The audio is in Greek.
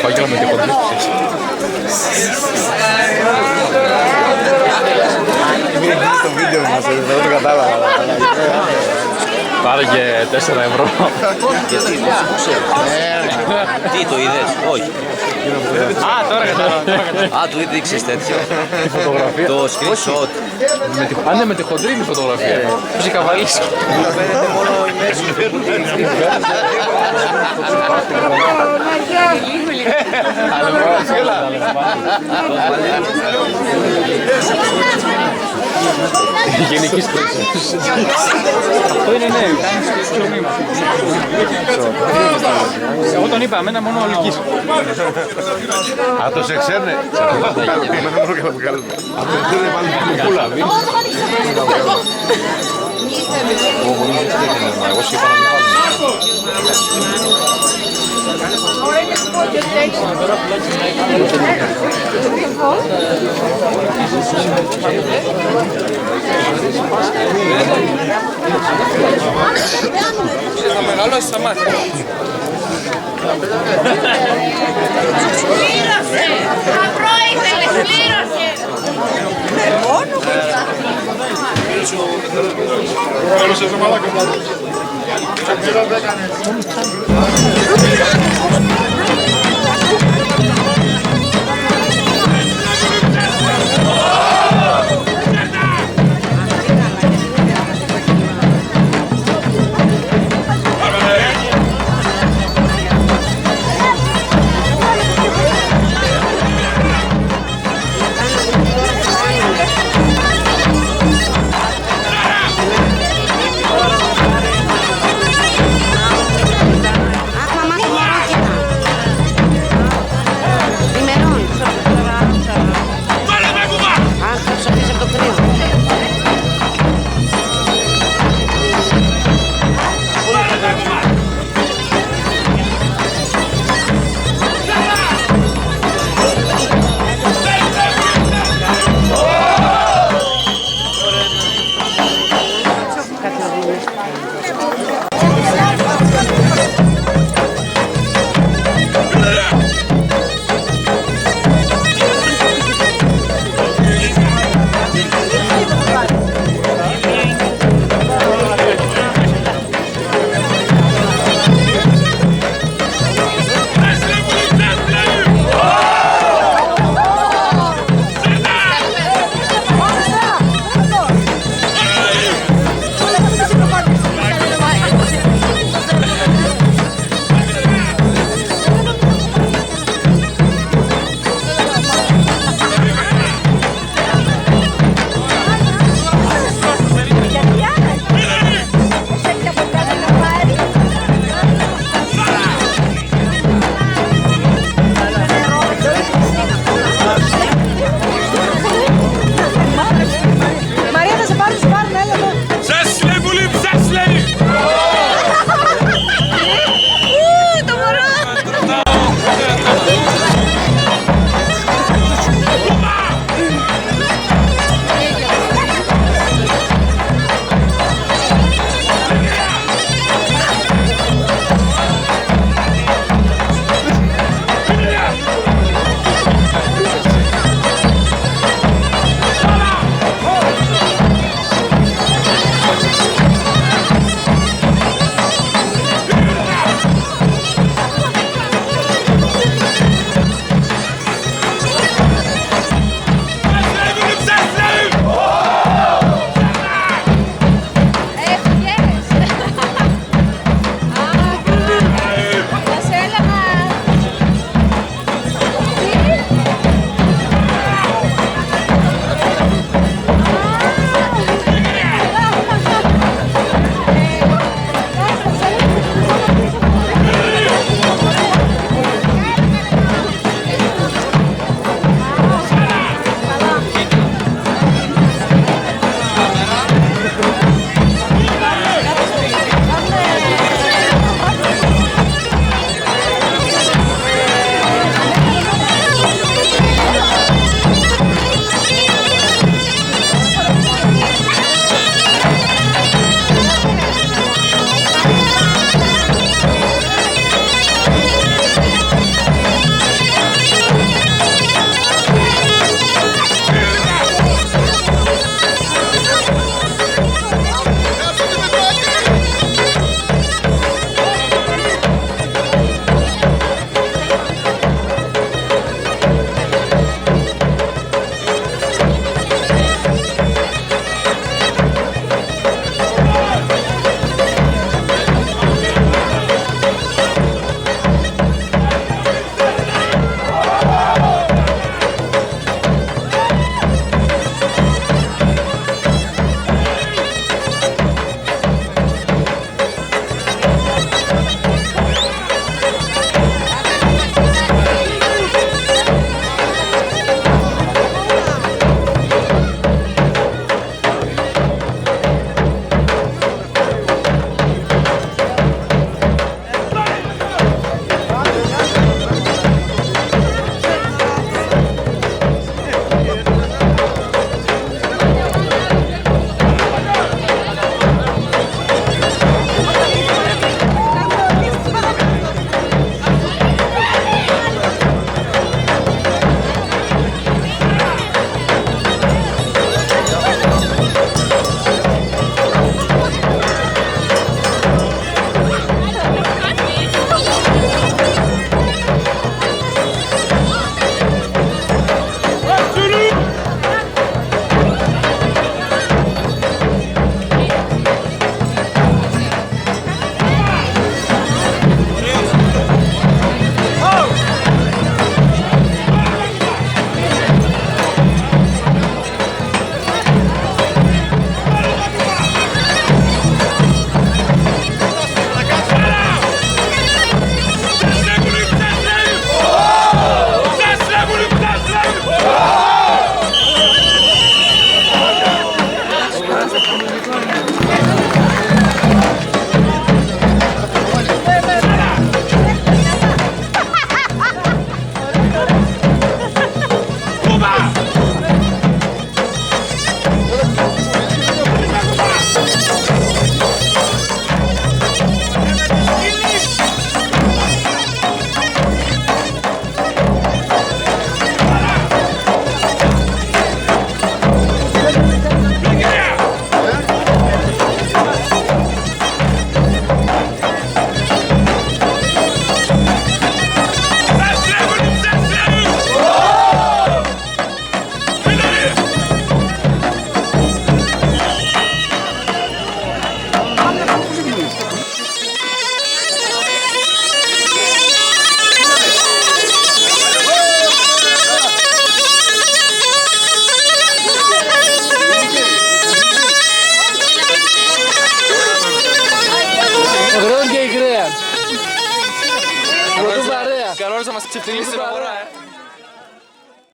φάκελο με τη χοντρή. Το βίντεο μας, δεν το κατάλαβα. Πάρε και 4 ευρώ. Γιατί, δεν ξέρω. Τι, το είδες, όχι. Α, τώρα κατάλαβα. Α, του δείξεις τέτοιο. Τη φωτογραφία. Το screenshot. Α, ναι, με τη χοντρή τη φωτογραφία. Τους είχα βαλίσει. Φαίνεται μόνο η μέση του. Αλλά γενική στρέση. Αυτό είναι ναι, κάνεις το μήμα. Εγώ τον είπα, εμένα μόνο ο Λυκής. Α, το σε ξέρνε. Εμένα μόνο καλά που κάνουμε. Αυτό δεν είναι πάλι την κούλα. Εγώ σου είπα να μην Θα μεγαλώσει τα μάτια. Πλήρωσε! Αυρό ήθελες, πλήρωσε! Τώρα θα μας ξεφτυλίσει την αγορά,